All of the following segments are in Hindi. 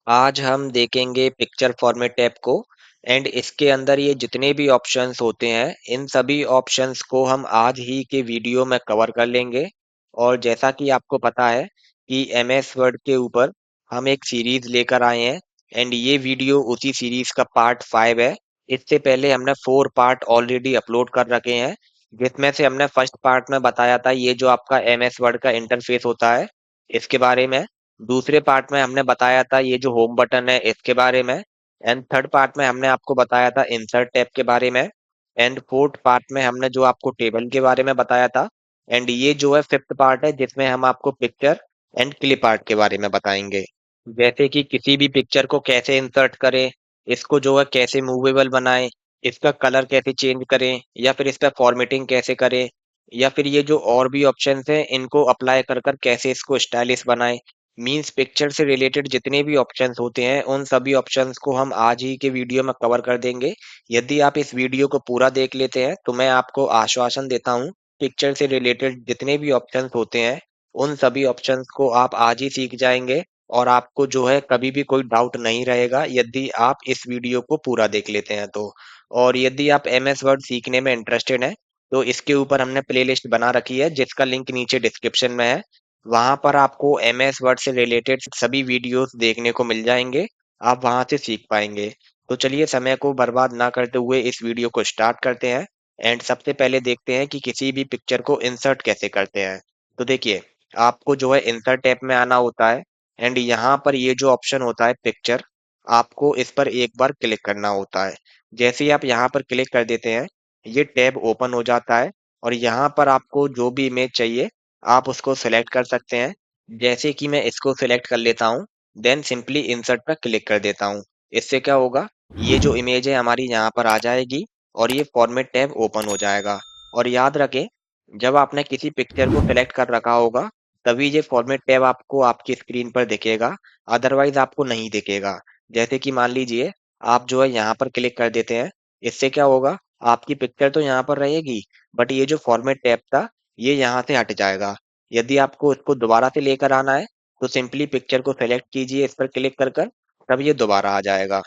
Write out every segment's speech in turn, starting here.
आज हम देखेंगे पिक्चर फॉर्मेट टैब को एंड इसके अंदर ये जितने भी ऑप्शंस होते हैं इन सभी ऑप्शंस को हम आज ही के वीडियो में कवर कर लेंगे। और जैसा कि आपको पता है कि एमएस वर्ड के ऊपर हम एक सीरीज लेकर आए हैं एंड ये वीडियो उसी सीरीज का पार्ट 5 है। इससे पहले हमने 4 पार्ट ऑलरेडी अपलोड कर रखे हैं, जिसमें से हमने फर्स्ट पार्ट में बताया था ये जो आपका एमएस वर्ड का इंटरफेस होता है इसके बारे में। दूसरे पार्ट में हमने बताया था ये जो होम बटन है इसके बारे में। एंड थर्ड पार्ट में हमने आपको बताया था इंसर्ट टैब के बारे में। एंड फोर्थ पार्ट में हमने जो आपको टेबल के बारे में बताया था। एंड ये जो है फिफ्थ पार्ट है जिसमें हम आपको पिक्चर एंड क्लिप आर्ट के बारे में बताएंगे। जैसे कि किसी भी पिक्चर को कैसे इंसर्ट करें, इसको जो है कैसे मूवेबल बनाएं, इसका कलर कैसे चेंज करें या फिर इस पर फॉर्मेटिंग कैसे करें, या फिर ये जो और भी ऑप्शंस हैं इनको अप्लाई कर कर कैसे इसको स्टाइलिश बनाएं। मीन्स पिक्चर से रिलेटेड जितने भी ऑप्शंस होते हैं उन सभी ऑप्शंस को हम आज ही के वीडियो में कवर कर देंगे। यदि आप इस वीडियो को पूरा देख लेते हैं तो मैं आपको आश्वासन देता हूँ पिक्चर से रिलेटेड जितने भी ऑप्शंस होते हैं उन सभी ऑप्शंस को आप आज ही सीख जाएंगे। और आपको जो है कभी भी कोई डाउट नहीं रहेगा यदि आप इस वीडियो को पूरा देख लेते हैं तो। और यदि आप एमएस वर्ड सीखने में इंटरेस्टेड हैं तो इसके ऊपर हमने प्लेलिस्ट बना रखी है जिसका लिंक नीचे डिस्क्रिप्शन में है। वहां पर आपको एमएस वर्ड से रिलेटेड सभी वीडियोस देखने को मिल जाएंगे। आप वहां से सीख पाएंगे। तो चलिए समय को बर्बाद ना करते हुए इस वीडियो को स्टार्ट करते हैं। एंड सबसे पहले देखते हैं कि किसी भी पिक्चर को इंसर्ट कैसे करते हैं। तो देखिए, आपको जो है इंसर्ट टैब में आना होता है एंड यहाँ पर ये जो ऑप्शन होता है पिक्चर, आपको इस पर एक बार क्लिक करना होता है। जैसे ही आप यहाँ पर क्लिक कर देते हैं ये टैब ओपन हो जाता है और यहाँ पर आपको जो भी इमेज चाहिए आप उसको सिलेक्ट कर सकते हैं। जैसे कि मैं इसको सिलेक्ट कर लेता हूँ, देन सिंपली इंसर्ट पर क्लिक कर देता हूँ। इससे क्या होगा, ये जो इमेज है हमारी यहाँ पर आ जाएगी और ये फॉर्मेट टैब ओपन हो जाएगा। और याद रखें, जब आपने किसी पिक्चर को सिलेक्ट कर रखा होगा तभी ये फॉर्मेट टैब आपको आपकी स्क्रीन पर दिखेगा, अदरवाइज आपको नहीं दिखेगा। जैसे कि मान लीजिए आप जो है यहाँ पर क्लिक कर देते हैं, इससे क्या होगा, आपकी पिक्चर तो यहाँ पर रहेगी बट ये जो फॉर्मेट टैब था ये यहाँ से हट जाएगा। यदि आपको इसको दोबारा से लेकर आना है तो सिंपली पिक्चर को सेलेक्ट कीजिए इस पर क्लिक कर कर, तब ये दोबारा आ जाएगा।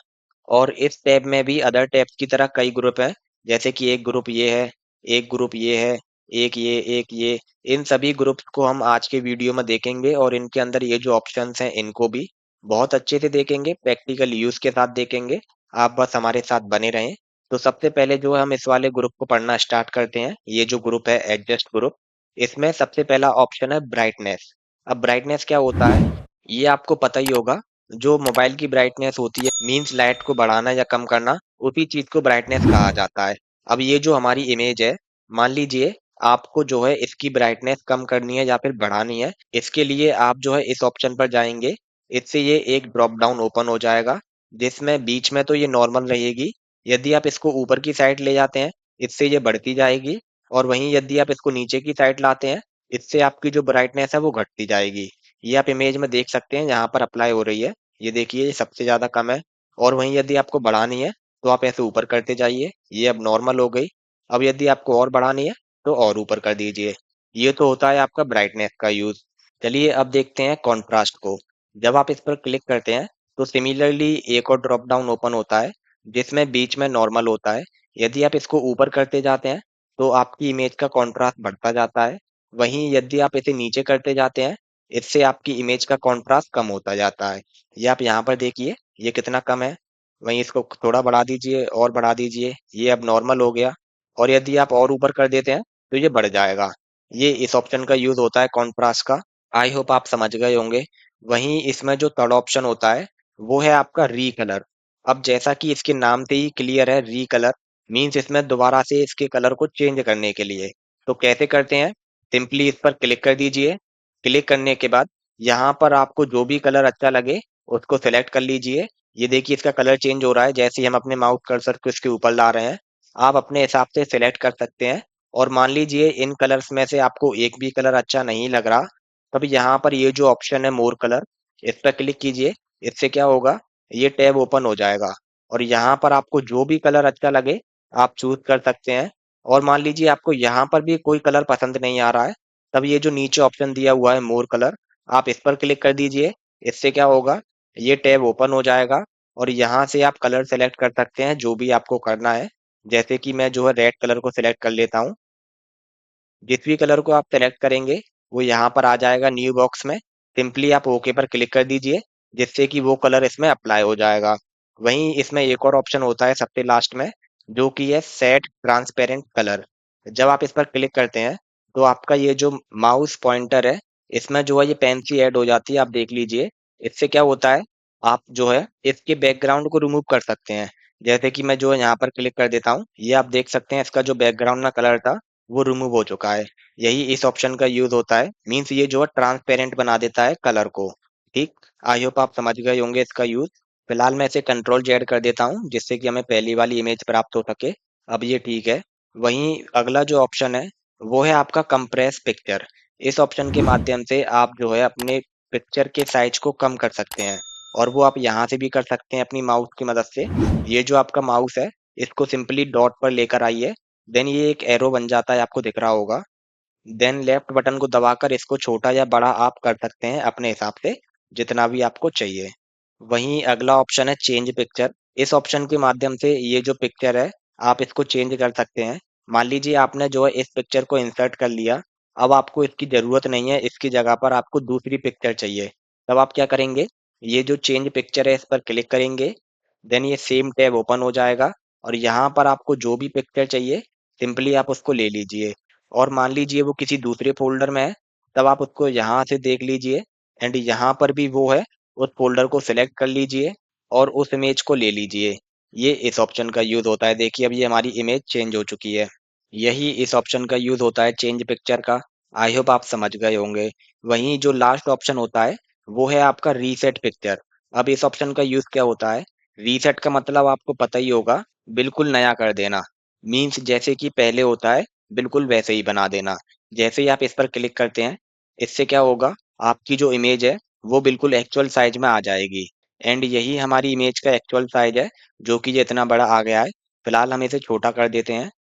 और इस टैब में भी अदर टैब्स की तरह कई ग्रुप हैं। जैसे कि एक ग्रुप ये है, एक ग्रुप ये है, एक ये। इन सभी ग्रुप्स को हम आज के वीडियो में देखेंगे और इनके अंदर ये जो ऑप्शंस हैं इनको भी बहुत अच्छे से देखेंगे, प्रैक्टिकल यूज के साथ देखेंगे। आप बस हमारे साथ बने रहें। तो सबसे पहले जो है हम इस वाले ग्रुप को पढ़ना स्टार्ट करते हैं। ये जो ग्रुप है एडजस्ट ग्रुप, इसमें सबसे पहला ऑप्शन है ब्राइटनेस। अब ब्राइटनेस क्या होता है, ये आपको पता ही होगा। जो मोबाइल की ब्राइटनेस होती है मीन्स लाइट को बढ़ाना या कम करना, उसी चीज को ब्राइटनेस कहा जाता है। अब ये जो हमारी इमेज है, मान लीजिए आपको जो है इसकी ब्राइटनेस कम करनी है या फिर बढ़ानी है, इसके लिए आप जो है इस ऑप्शन पर जाएंगे। इससे ये एक ड्रॉप डाउन ओपन हो जाएगा जिसमें बीच में तो ये नॉर्मल रहेगी। यदि आप इसको ऊपर की साइड ले जाते हैं इससे ये बढ़ती जाएगी, और वहीं यदि आप इसको नीचे की साइड लाते हैं इससे आपकी जो ब्राइटनेस है वो घटती जाएगी। ये आप इमेज में देख सकते हैं यहाँ पर अप्लाई हो रही है। ये देखिए ये सबसे ज्यादा कम है। और वहीं यदि आपको बढ़ानी है तो आप ऐसे ऊपर करते जाइए, ये अब नॉर्मल हो गई। अब यदि आपको और बढ़ानी है तो और ऊपर कर दीजिए। ये तो होता है आपका ब्राइटनेस का यूज। चलिए अब देखते हैं कॉन्ट्रास्ट को। जब आप इस पर क्लिक करते हैं तो सिमिलरली एक और ड्रॉप डाउन ओपन होता है जिसमें बीच में नॉर्मल होता है। यदि आप इसको ऊपर करते जाते हैं तो आपकी इमेज का कॉन्ट्रास्ट बढ़ता जाता है। वहीं यदि आप इसे नीचे करते जाते हैं इससे आपकी इमेज का कॉन्ट्रास्ट कम होता जाता है। ये आप यहाँ पर देखिए ये कितना कम है। वहीं इसको थोड़ा बढ़ा दीजिए और बढ़ा दीजिए, ये अब नॉर्मल हो गया। और यदि आप और ऊपर कर देते हैं तो ये बढ़ जाएगा। ये इस ऑप्शन का यूज होता है कॉन्ट्रास्ट का। आई होप आप समझ गए होंगे। वहीं इसमें जो थर्ड ऑप्शन होता है वो है आपका रीकलर। अब जैसा कि इसके नाम से ही क्लियर है, रीकलर मीन्स इसमें दोबारा से इसके कलर को चेंज करने के लिए। तो कैसे करते हैं, सिंपली इस पर क्लिक कर दीजिए। क्लिक करने के बाद यहाँ पर आपको जो भी कलर अच्छा लगे उसको सिलेक्ट कर लीजिए। ये देखिए इसका कलर चेंज हो रहा है जैसे ही हम अपने माउस कर्सर को इसके ऊपर ला रहे हैं। आप अपने हिसाब से सिलेक्ट कर सकते हैं। और मान लीजिए इन कलर्स में से आपको एक भी कलर अच्छा नहीं लग रहा, तब यहाँ पर ये जो ऑप्शन है मोर कलर, इस पर क्लिक कीजिए। इससे क्या होगा, ये टैब ओपन हो जाएगा और यहाँ पर आपको जो भी कलर अच्छा लगे आप चूज कर सकते हैं। और मान लीजिए आपको यहाँ पर भी कोई कलर पसंद नहीं आ रहा है, तब ये जो नीचे ऑप्शन दिया हुआ है मोर कलर, आप इस पर क्लिक कर दीजिए। इससे क्या होगा, ये टैब ओपन हो जाएगा और यहाँ से आप कलर सेलेक्ट कर सकते हैं जो भी आपको करना है। जैसे कि मैं जो है रेड कलर को सिलेक्ट कर लेता हूँ। जिस भी कलर को आप सेलेक्ट करेंगे वो यहाँ पर आ जाएगा न्यू बॉक्स में। सिंपली आप ओके पर क्लिक कर दीजिए जिससे कि वो कलर इसमें अप्लाई हो जाएगा। वहीं इसमें एक और ऑप्शन होता है सबसे लास्ट में, जो कि है सेट ट्रांसपेरेंट कलर। जब आप इस पर क्लिक करते हैं तो आपका ये जो माउस पॉइंटर है इसमें जो है ये पेंसिल ऐड हो जाती है, आप देख लीजिए। इससे क्या होता है, आप जो है इसके बैकग्राउंड को रिमूव कर सकते हैं। जैसे कि मैं जो है यहाँ पर क्लिक कर देता हूँ, ये आप देख सकते हैं इसका जो बैकग्राउंड का कलर था वो रिमूव हो चुका है। यही इस ऑप्शन का यूज होता है, मीन्स ये जो है ट्रांसपेरेंट बना देता है कलर को। ठीक, आई होप आप समझ गए होंगे इसका यूज। फिलहाल मैं इसे कंट्रोल जेड कर देता हूँ जिससे कि हमें पहली वाली इमेज प्राप्त हो सके। अब ये ठीक है। वहीं अगला जो ऑप्शन है वो है आपका कंप्रेस पिक्चर। इस ऑप्शन के माध्यम से आप जो है अपने पिक्चर के साइज को कम कर सकते हैं, और वो आप यहाँ से भी कर सकते हैं अपनी माउस की मदद से। ये जो आपका माउस है इसको सिंपली डॉट पर लेकर आइए, देन ये एक एरो बन जाता है, आपको दिख रहा होगा। देन लेफ्ट बटन को दबाकर इसको छोटा या बड़ा आप कर सकते हैं अपने हिसाब से, जितना भी आपको चाहिए। वहीं अगला ऑप्शन है चेंज पिक्चर। इस ऑप्शन के माध्यम से ये जो पिक्चर है आप इसको चेंज कर सकते हैं। मान लीजिए आपने जो है इस पिक्चर को इंसर्ट कर लिया, अब आपको इसकी जरूरत नहीं है, इसकी जगह पर आपको दूसरी पिक्चर चाहिए। तब आप क्या करेंगे, ये जो चेंज पिक्चर है इस पर क्लिक करेंगे। देन ये सेम टैब ओपन हो जाएगा और यहाँ पर आपको जो भी पिक्चर चाहिए सिंपली आप उसको ले लीजिए। और मान लीजिए वो किसी दूसरे फ़ोल्डर में है, तब आप उसको यहाँ से देख लीजिए एंड यहाँ पर भी वो है, उस फ़ोल्डर को सिलेक्ट कर लीजिए और उस इमेज को ले लीजिए। ये इस ऑप्शन का यूज़ होता है। देखिए अब ये हमारी इमेज चेंज हो चुकी है। यही इस ऑप्शन का यूज़ होता है चेंज पिक्चर का। आई होप आप समझ गए होंगे। वहीं जो लास्ट ऑप्शन होता है वो है आपका रीसेट पिक्चर। अब इस ऑप्शन का यूज़ क्या होता है? रीसेट का मतलब आपको पता ही होगा, बिल्कुल नया कर देना। मीन्स जैसे कि पहले होता है बिल्कुल वैसे ही बना देना। जैसे ही आप इस पर क्लिक करते हैं, इससे क्या होगा, आपकी जो इमेज है वो बिल्कुल एक्चुअल साइज में आ जाएगी। एंड यही हमारी इमेज का एक्चुअल साइज है, जो कि ये इतना बड़ा आ गया है। फिलहाल हम इसे छोटा कर देते हैं।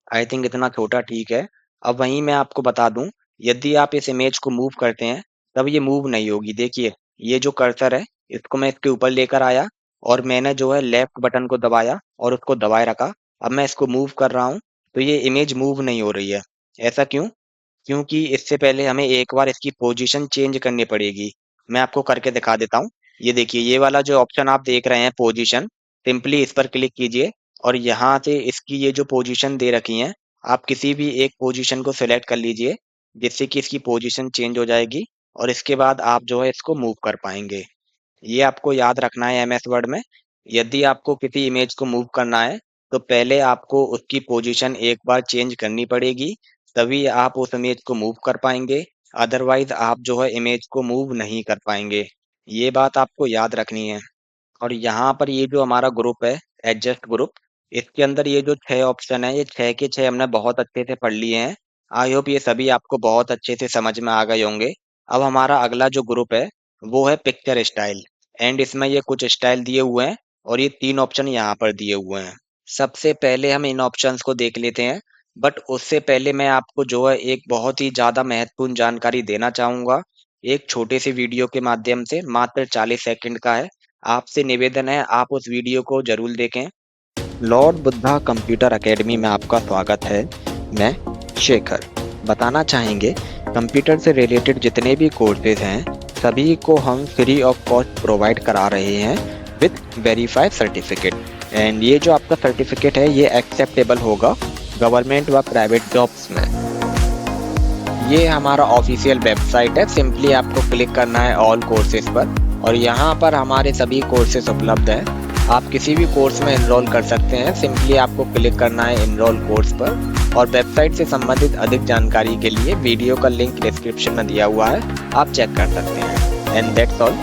आई थिंक इतना छोटा ठीक है। अब वहीं मैं आपको बता दूं, यदि आप इस इमेज को मूव करते हैं तब ये मूव नहीं होगी। देखिए ये जो कर्सर है इसको मैं इसके ऊपर लेकर आया और मैंने जो है लेफ्ट बटन को दबाया और उसको दबाए रखा। अब मैं इसको मूव कर रहा हूँ तो ये इमेज मूव नहीं हो रही है। ऐसा क्यों? क्योंकि इससे पहले हमें एक बार इसकी पोजीशन चेंज करनी पड़ेगी। मैं आपको करके दिखा देता हूँ। ये देखिए ये वाला जो ऑप्शन आप देख रहे हैं पोजीशन, सिंपली इस पर क्लिक कीजिए और यहाँ से इसकी ये जो पोजीशन दे रखी हैं, आप किसी भी एक पोजीशन को सिलेक्ट कर लीजिए जिससे कि इसकी पोजीशन चेंज हो जाएगी और इसके बाद आप जो है इसको मूव कर पाएंगे। ये आपको याद रखना है एमएस वर्ड में। यदि आपको किसी इमेज को मूव करना है तो पहले आपको उसकी पोजीशन एक बार चेंज करनी पड़ेगी, तभी आप उस इमेज को मूव कर पाएंगे। अदरवाइज आप जो है इमेज को मूव नहीं कर पाएंगे। ये बात आपको याद रखनी है। और यहाँ पर ये जो हमारा ग्रुप है, एडजस्ट ग्रुप, इसके अंदर ये जो 6 ऑप्शन है, ये 6 के 6 हमने बहुत अच्छे से पढ़ लिए हैं। आई होप ये सभी आपको बहुत अच्छे से समझ में आ गए होंगे। अब हमारा अगला जो ग्रुप है वो है पिक्चर स्टाइल, एंड इसमें ये कुछ स्टाइल दिए हुए हैं और ये 3 ऑप्शन यहाँ पर दिए हुए हैं। सबसे पहले हम इन ऑप्शंस को देख लेते हैं, बट उससे पहले मैं आपको जो है एक बहुत ही ज़्यादा महत्वपूर्ण जानकारी देना चाहूँगा। एक छोटे से वीडियो के माध्यम से, मात्र 40 सेकंड का है। आपसे निवेदन है आप उस वीडियो को जरूर देखें। लॉर्ड बुद्धा कंप्यूटर एकेडमी में आपका स्वागत है। मैं शेखर बताना चाहेंगे, कंप्यूटर से रिलेटेड जितने भी कोर्सेज हैं सभी को हम फ्री ऑफ कॉस्ट प्रोवाइड करा रहे हैं विद वेरीफाइड सर्टिफिकेट। एंड ये जो आपका सर्टिफिकेट है ये एक्सेप्टेबल होगा गवर्नमेंट व प्राइवेट जॉब्स में। ये हमारा ऑफिशियल वेबसाइट है, सिंपली आपको क्लिक करना है ऑल कोर्सेज पर और यहाँ पर हमारे सभी कोर्सेज उपलब्ध हैं। आप किसी भी कोर्स में एनरोल कर सकते हैं, सिंपली आपको क्लिक करना है एनरोल कोर्स पर। और वेबसाइट से संबंधित अधिक जानकारी के लिए वीडियो का लिंक डिस्क्रिप्शन में दिया हुआ है, आप चेक कर सकते हैं। And that's all.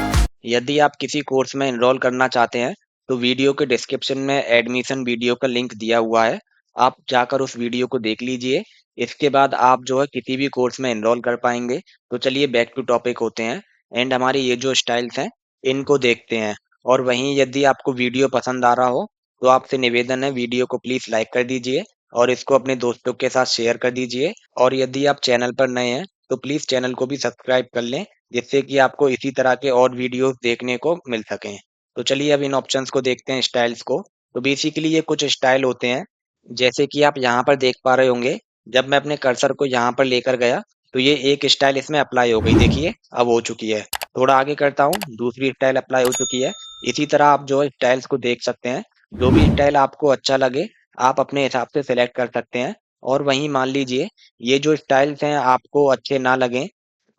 यदि आप किसी कोर्स में एनरोल करना चाहते हैं तो वीडियो के डिस्क्रिप्शन में एडमिशन वीडियो का लिंक दिया हुआ है, आप जाकर उस वीडियो को देख लीजिए। इसके बाद आप जो है किसी भी कोर्स में एनरोल कर पाएंगे। तो चलिए बैक टू टॉपिक होते हैं एंड हमारे ये जो स्टाइल्स हैं इनको देखते हैं। और वहीं यदि आपको वीडियो पसंद आ रहा हो तो आपसे निवेदन है वीडियो को प्लीज लाइक कर दीजिए और इसको अपने दोस्तों के साथ शेयर कर दीजिए। और यदि आप चैनल पर नए हैं तो प्लीज चैनल को भी सब्सक्राइब कर लें जिससे कि आपको इसी तरह के और वीडियोस देखने को मिल सकें। तो चलिए अब इन ऑप्शंस को देखते हैं, स्टाइल्स को। तो बेसिकली ये कुछ स्टाइल होते हैं, जैसे कि आप यहाँ पर देख पा रहे होंगे। जब मैं अपने कर्सर को यहाँ पर लेकर गया तो ये एक स्टाइल इसमें अप्लाई हो गई, देखिए अब हो चुकी है। थोड़ा आगे करता हूँ, दूसरी स्टाइल अप्लाई हो चुकी है। इसी तरह आप जो है स्टाइल्स को देख सकते हैं। जो भी स्टाइल आपको अच्छा लगे आप अपने हिसाब से सिलेक्ट कर सकते हैं। और वहीं मान लीजिए ये जो स्टाइल्स हैं आपको अच्छे ना लगें,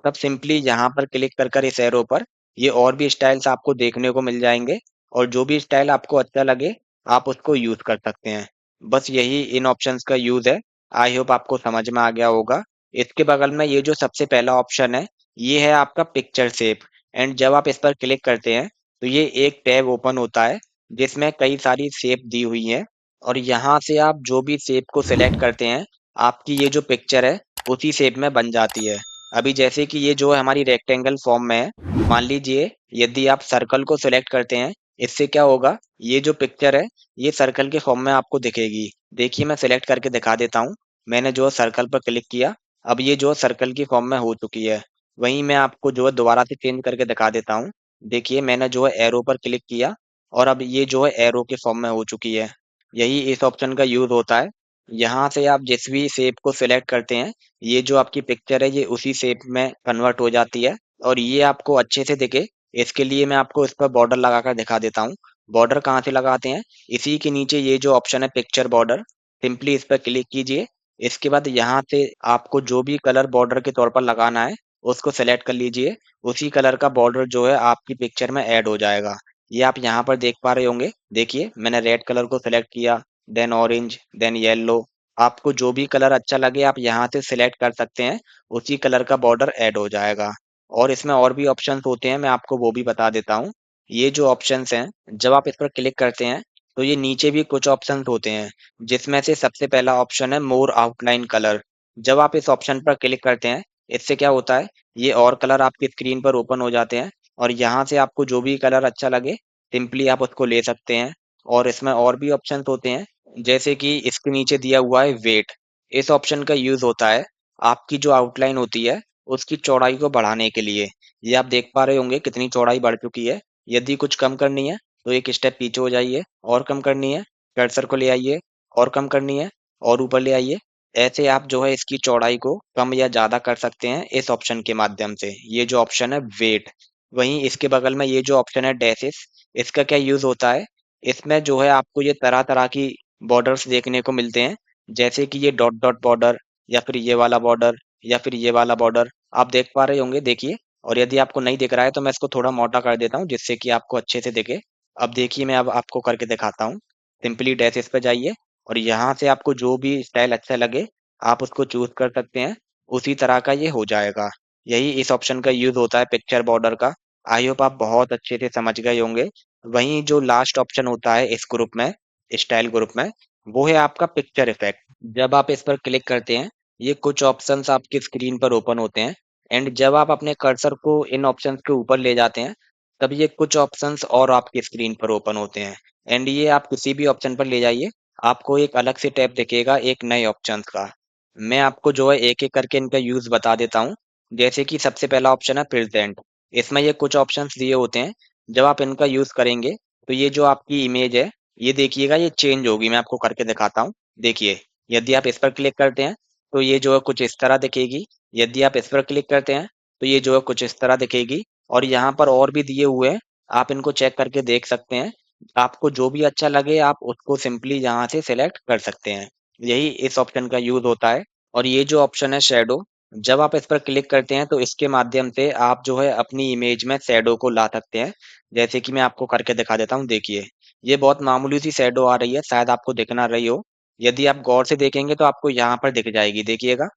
तब सिंपली यहाँ पर क्लिक कर कर इस एरो पर ये और भी स्टाइल्स आपको देखने को मिल जाएंगे। और जो भी स्टाइल आपको अच्छा लगे आप उसको यूज कर सकते हैं। बस यही इन ऑप्शंस का यूज है। आई होप आपको समझ में आ गया होगा। इसके बगल में ये जो सबसे पहला ऑप्शन है, ये है आपका पिक्चर शेप। एंड जब आप इस पर क्लिक करते हैं तो ये एक टैब ओपन होता है जिसमें कई सारी शेप दी हुई हैं। और यहाँ से आप जो भी शेप को सिलेक्ट करते हैं आपकी ये जो पिक्चर है उसी शेप में बन जाती है। अभी जैसे कि ये जो है हमारी रेक्टेंगल फॉर्म में है, मान लीजिए यदि आप सर्कल को सिलेक्ट करते हैं, इससे क्या होगा, ये जो पिक्चर है ये सर्कल के फॉर्म में आपको दिखेगी। देखिए मैं सिलेक्ट करके दिखा देता हूँ। मैंने जो है सर्कल पर क्लिक किया, अब ये जो है सर्कल की फॉर्म में हो चुकी है। वहीं मैं आपको जो है दोबारा से चेंज करके दिखा देता हूँ। देखिए मैंने जो है एरो पर क्लिक किया और अब ये जो है एरो के फॉर्म में हो चुकी है। यही इस ऑप्शन का यूज होता है। यहाँ से आप जिस भी शेप को सिलेक्ट करते हैं ये जो आपकी पिक्चर है ये उसी शेप में कन्वर्ट हो जाती है। और ये आपको अच्छे से दिखे इसके लिए मैं आपको इस पर बॉर्डर लगाकर दिखा देता हूँ। बॉर्डर कहाँ से लगाते हैं, इसी के नीचे ये जो ऑप्शन है पिक्चर बॉर्डर, सिंपली इस पर क्लिक कीजिए। इसके बाद यहाँ से आपको जो भी कलर बॉर्डर के तौर पर लगाना है उसको सेलेक्ट कर लीजिए। उसी कलर का बॉर्डर जो है आपकी पिक्चर में ऐड हो जाएगा। ये आप यहाँ पर देख पा रहे होंगे। देखिए मैंने रेड कलर को सिलेक्ट किया, देन ऑरेंज, देन येलो। आपको जो भी कलर अच्छा लगे आप यहाँ से सिलेक्ट कर सकते हैं, उसी कलर का बॉर्डर ऐड हो जाएगा। और इसमें और भी ऑप्शंस होते हैं, मैं आपको वो भी बता देता हूँ। ये जो ऑप्शंस हैं जब आप इस पर क्लिक करते हैं तो ये नीचे भी कुछ ऑप्शंस होते हैं, जिसमें से सबसे पहला ऑप्शन है मोर आउटलाइन कलर। जब आप इस ऑप्शन पर क्लिक करते हैं इससे क्या होता है, ये और कलर आपकी स्क्रीन पर ओपन हो जाते हैं। और यहाँ से आपको जो भी कलर अच्छा लगे सिंपली आप उसको ले सकते हैं। और इसमें और भी ऑप्शंस होते हैं, जैसे कि इसके नीचे दिया हुआ है वेट। इस ऑप्शन का यूज होता है आपकी जो आउटलाइन होती है उसकी चौड़ाई को बढ़ाने के लिए। ये आप देख पा रहे होंगे कितनी चौड़ाई बढ़ चुकी है। यदि कुछ कम करनी है तो एक स्टेप पीछे हो जाइए, और कम करनी है कर्सर को ले आइए, और कम करनी है और ऊपर ले आइए। ऐसे आप जो है इसकी चौड़ाई को कम या ज्यादा कर सकते हैं इस ऑप्शन के माध्यम से। ये जो ऑप्शन है वेट। वहीं इसके बगल में ये जो ऑप्शन है डैशेस, इसका क्या यूज होता है, इसमें जो है आपको ये तरह तरह की बॉर्डर्स देखने को मिलते हैं, जैसे कि ये डॉट डॉट बॉर्डर, या फिर ये वाला बॉर्डर, या फिर ये वाला बॉर्डर। आप देख पा रहे होंगे, देखिए। और यदि आपको नहीं दिख रहा है तो मैं इसको थोड़ा मोटा कर देता हूँ जिससे कि आपको अच्छे से दिखे। अब देखिए मैं अब आपको करके दिखाता हूँ। सिंपली डैशेस पे जाइए और यहाँ से आपको जो भी स्टाइल अच्छा लगे आप उसको चूज कर सकते हैं। उसी तरह का ये हो जाएगा। यही इस ऑप्शन का यूज होता है पिक्चर बॉर्डर का। आई होप आप बहुत अच्छे से समझ गए होंगे। वहीं जो लास्ट ऑप्शन होता है इस ग्रुप में, स्टाइल ग्रुप में, वो है आपका पिक्चर इफेक्ट। जब आप इस पर क्लिक करते हैं ये कुछ ऑप्शंस आपकी स्क्रीन पर ओपन होते हैं। एंड जब आप अपने कर्सर को इन ऑप्शंस के ऊपर ले जाते हैं तब ये कुछ ऑप्शंस और आपकी स्क्रीन पर ओपन होते हैं। एंड ये आप किसी भी ऑप्शन पर ले जाइए, आपको एक अलग से टैब दिखेगा एक नए ऑप्शंस का। मैं आपको जो है एक एक करके इनका यूज बता देता हूँ। जैसे कि सबसे पहला ऑप्शन है प्रेजेंट। इसमें ये कुछ ऑप्शंस दिए होते हैं, जब आप इनका यूज करेंगे तो ये जो आपकी इमेज है ये देखिएगा ये चेंज होगी। मैं आपको करके दिखाता हूँ। देखिए यदि आप इस पर क्लिक करते हैं तो ये जो है कुछ इस तरह दिखेगी। यदि आप इस पर क्लिक करते हैं तो ये जो है कुछ इस तरह दिखेगी। और यहाँ पर और भी दिए हुए हैं, आप इनको चेक करके देख सकते हैं। आपको जो भी अच्छा लगे आप उसको सिंपली यहाँ से सिलेक्ट कर सकते हैं। यही इस ऑप्शन का यूज होता है। और ये जो ऑप्शन है शैडो, जब आप इस पर क्लिक करते हैं तो इसके माध्यम से आप जो है अपनी इमेज में शैडो को ला सकते हैं। जैसे कि मैं आपको करके दिखा देता हूँ। देखिए ये बहुत मामूली सी शैडो आ रही है, शायद आपको दिख ना रही हो। यदि आप गौर से देखेंगे तो आपको यहाँ पर दिख जाएगी, देखिएगा।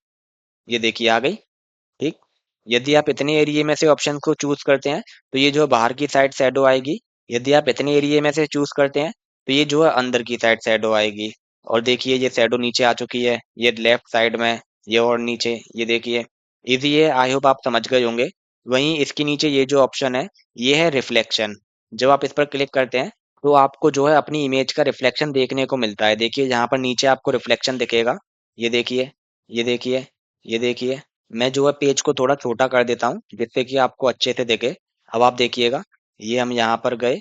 ये देखिए आ गई। ठीक। यदि आप इतने एरिया में से ऑप्शन को चूज करते हैं तो ये जो बाहर की साइड शैडो आएगी। यदि आप इतने एरिया में से चूज करते हैं तो ये जो है अंदर की साइड शैडो आएगी। और देखिए ये शैडो नीचे आ चुकी है, ये लेफ्ट साइड में, ये और नीचे, ये देखिए। इजी है, आई होप आप समझ गए होंगे। वहीं इसके नीचे ये जो ऑप्शन है ये है रिफ्लेक्शन। जब आप इस पर क्लिक करते हैं तो आपको जो है अपनी इमेज का रिफ्लेक्शन देखने को मिलता है। देखिए यहाँ पर नीचे आपको रिफ्लेक्शन दिखेगा। ये देखिए, ये देखिए, ये देखिए। मैं जो है पेज को थोड़ा छोटा कर देता हूँ जिससे कि आपको अच्छे से दिखे। अब आप देखिएगा, ये हम यहाँ पर गए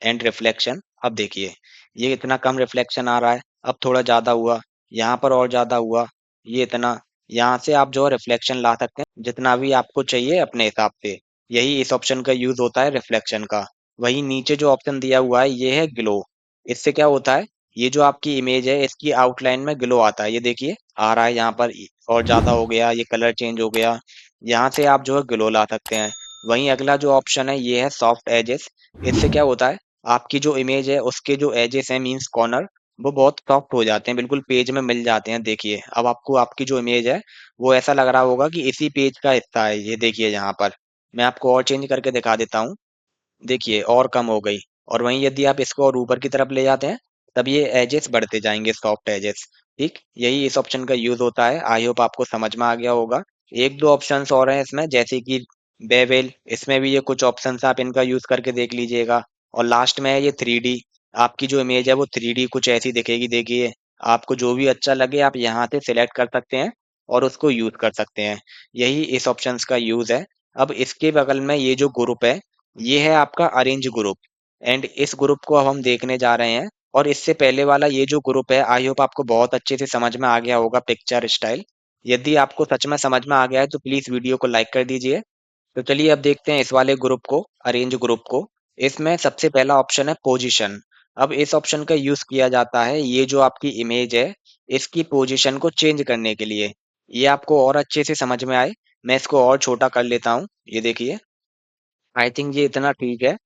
एंड रिफ्लेक्शन। अब देखिए, ये इतना कम रिफ्लेक्शन आ रहा है। अब थोड़ा ज़्यादा हुआ, यहाँ पर और ज़्यादा हुआ, ये इतना। यहाँ से आप जो है रिफ्लेक्शन ला सकते हैं जितना भी आपको चाहिए अपने हिसाब से। यही इस ऑप्शन का यूज होता है रिफ्लेक्शन का। वही नीचे जो ऑप्शन दिया हुआ है ये है ग्लो। इससे क्या होता है, ये जो आपकी इमेज है इसकी आउटलाइन में ग्लो आता है। ये देखिए आ रहा है यहाँ पर, और ज़्यादा हो गया, ये कलर चेंज हो गया। यहाँ से आप जो है ग्लो ला सकते हैं। वहीं अगला जो ऑप्शन है ये है सॉफ्ट एजेस। इससे क्या होता है, आपकी जो इमेज है उसके जो एजेस हैं मींस कॉर्नर, वो बहुत सॉफ्ट हो जाते हैं, बिल्कुल पेज में मिल जाते हैं। देखिए अब आपको आपकी जो इमेज है वो ऐसा लग रहा होगा कि इसी पेज का हिस्सा है। ये देखिए यहाँ पर मैं आपको और चेंज करके दिखा देता हूँ। देखिए और कम हो गई। और वहीं यदि आप इसको और ऊपर की तरफ ले जाते हैं तब ये एजेस बढ़ते जाएंगे, सॉफ्ट एजेस। ठीक, यही इस ऑप्शन का यूज होता है। आई होप आपको समझ में आ गया होगा। एक दो ऑप्शंस और हैं इसमें, जैसे कि बेवेल, इसमें भी ये कुछ ऑप्शंस आप इनका यूज करके देख लीजिएगा। और लास्ट में है ये 3D। आपकी जो इमेज है वो 3D कुछ ऐसी दिखेगी। देखिए आपको जो भी अच्छा लगे आप यहाँ से सिलेक्ट कर सकते हैं और उसको यूज कर सकते हैं। यही इस ऑप्शंस का यूज है। अब इसके बगल में ये जो ग्रुप है ये है आपका अरेंज ग्रुप। एंड इस ग्रुप को अब हम देखने जा रहे हैं। और इससे पहले वाला ये जो ग्रुप है आई होप आपको बहुत अच्छे से समझ में आ गया होगा पिक्चर स्टाइल। यदि आपको सच में समझ में आ गया है तो प्लीज वीडियो को लाइक कर दीजिए। तो चलिए अब देखते हैं इस वाले ग्रुप को, अरेंज ग्रुप को। इसमें सबसे पहला ऑप्शन है पोजीशन। अब इस ऑप्शन का यूज किया जाता है ये जो आपकी इमेज है इसकी पोजीशन को चेंज करने के लिए। ये आपको और अच्छे से समझ में आए, मैं इसको और छोटा कर लेता हूँ। ये देखिए, आई थिंक ये इतना ठीक है।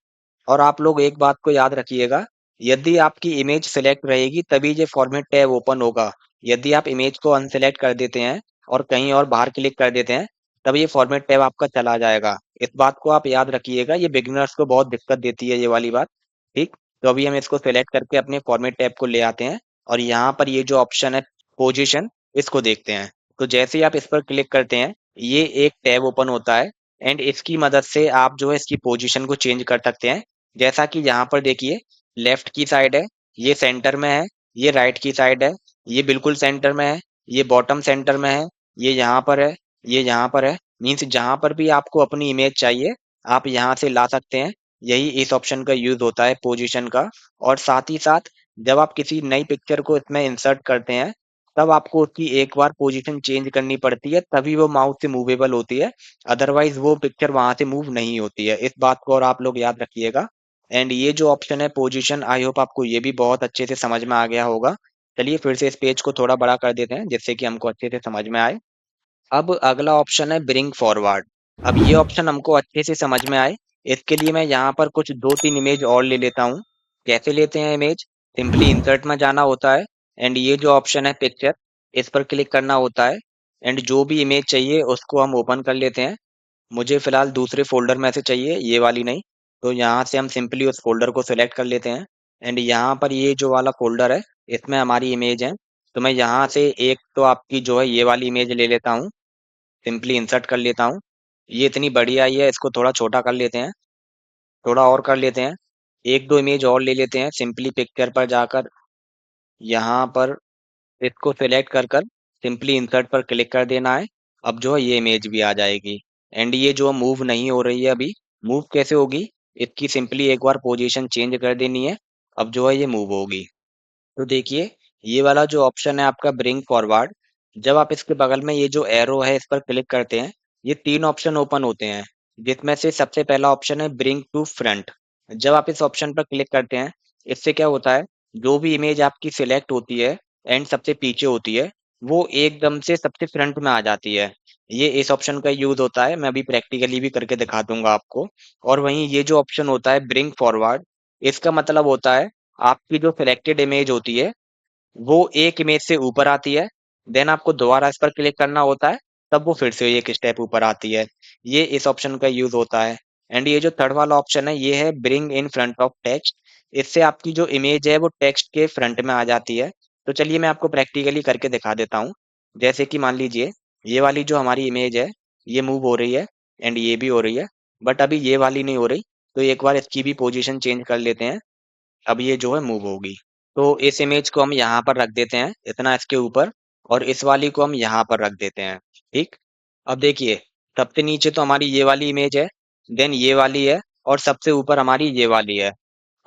और आप लोग एक बात को याद रखिएगा, यदि आपकी इमेज सिलेक्ट रहेगी तभी ये फॉर्मेट टैब ओपन होगा। यदि आप इमेज को अनसेलेक्ट कर देते हैं और कहीं और बाहर क्लिक कर देते हैं तब ये फॉर्मेट टैब आपका चला जाएगा। इस बात को आप याद रखिएगा, ये बिगिनर्स को बहुत दिक्कत देती है ये वाली बात। ठीक, तो अभी हम इसको सिलेक्ट करके अपने फॉर्मेट टैब को ले आते हैं और यहाँ पर ये जो ऑप्शन है पोजीशन, इसको देखते हैं। तो जैसे ही आप इस पर क्लिक करते हैं ये एक टैब ओपन होता है एंड इसकी मदद से आप जो है इसकी पोजीशन को चेंज कर सकते हैं। जैसा कि यहाँ पर देखिए, लेफ्ट की साइड है, ये सेंटर में है। ये राइट की साइड है, ये बिल्कुल सेंटर में है। ये बॉटम सेंटर में है। ये यहाँ पर है, ये यहाँ पर है। मीन्स जहाँ पर भी आपको अपनी इमेज चाहिए आप यहाँ से ला सकते हैं। यही इस ऑप्शन का यूज होता है पोजीशन का। और साथ ही साथ जब आप किसी नई पिक्चर को इसमें इंसर्ट करते हैं तब आपको उसकी एक बार पोजीशन चेंज करनी पड़ती है, तभी वो माउस से मूवेबल होती है। अदरवाइज वो पिक्चर वहां से मूव नहीं होती है। इस बात को और आप लोग याद रखिएगा। एंड ये जो ऑप्शन है पोजीशन, आई होप आपको ये भी बहुत अच्छे से समझ में आ गया होगा। चलिए फिर से इस पेज को थोड़ा बड़ा कर देते हैं जिससे कि हमको अच्छे से समझ में आए। अब अगला ऑप्शन है ब्रिंग फॉरवर्ड। अब ये ऑप्शन हमको अच्छे से समझ में आए, इसके लिए मैं यहाँ पर कुछ दो तीन इमेज और ले लेता हूँ। कैसे लेते हैं इमेज, सिंपली इंसर्ट में जाना होता है एंड ये जो ऑप्शन है पिक्चर, इस पर क्लिक करना होता है। एंड जो भी इमेज चाहिए उसको हम ओपन कर लेते हैं। मुझे फिलहाल दूसरे फोल्डर में से चाहिए, ये वाली नहीं। तो यहाँ से हम सिंपली उस फोल्डर को सिलेक्ट कर लेते हैं। एंड यहाँ पर ये जो वाला फोल्डर है इसमें हमारी इमेज है। तो मैं यहाँ से एक तो आपकी जो है ये वाली इमेज ले लेता हूँ, सिंपली इंसर्ट कर लेता हूँ। ये इतनी बड़ी आई है, इसको थोड़ा छोटा कर लेते हैं, थोड़ा और कर लेते हैं। एक दो इमेज और ले लेते हैं, सिंपली पिक्चर पर जाकर यहाँ पर इसको सिलेक्ट कर कर सिंपली इंसर्ट पर क्लिक कर देना है। अब जो है ये इमेज भी आ जाएगी। एंड ये जो मूव नहीं हो रही है अभी, मूव कैसे होगी, इसकी सिंपली एक बार पोजीशन चेंज कर देनी है। अब जो है ये मूव होगी। तो देखिए, ये वाला जो ऑप्शन है आपका ब्रिंग फॉरवर्ड, जब आप इसके बगल में ये जो एरो है इस पर क्लिक करते हैं ये तीन ऑप्शन ओपन होते हैं, जिसमें से सबसे पहला ऑप्शन है ब्रिंग टू फ्रंट। जब आप इस ऑप्शन पर क्लिक करते हैं इससे क्या होता है, जो भी इमेज आपकी सिलेक्ट होती है एंड सबसे पीछे होती है वो एकदम से सबसे फ्रंट में आ जाती है। ये इस ऑप्शन का यूज होता है, मैं अभी प्रैक्टिकली भी करके दिखा दूंगा आपको। और वहीं ये जो ऑप्शन होता है ब्रिंग फॉरवर्ड, इसका मतलब होता है आपकी जो सिलेक्टेड इमेज होती है वो एक इमेज से ऊपर आती है, देन आपको दोबारा इस पर क्लिक करना होता है, तब वो फिर से एक स्टेप ऊपर आती है। ये इस ऑप्शन का यूज होता है। एंड ये जो थर्ड वाला ऑप्शन है ये है bring in front of text. इससे आपकी जो इमेज है वो टेक्स्ट के फ्रंट में आ जाती है। तो चलिए मैं आपको प्रैक्टिकली करके दिखा देता हूँ। जैसे कि मान लीजिए ये वाली जो हमारी इमेज है ये मूव हो रही है एंड ये भी हो रही है, बट अभी ये वाली नहीं हो रही। तो एक बार इसकी भी पोजीशन चेंज कर लेते हैं, अब ये जो है मूव होगी। तो इस इमेज को हम यहाँ पर रख देते हैं, इतना इसके ऊपर, और इस वाली को हम यहाँ पर रख देते हैं। ठीक। अब देखिए, सबसे नीचे तो हमारी ये वाली इमेज है, देन ये वाली है, और सबसे ऊपर हमारी ये वाली है।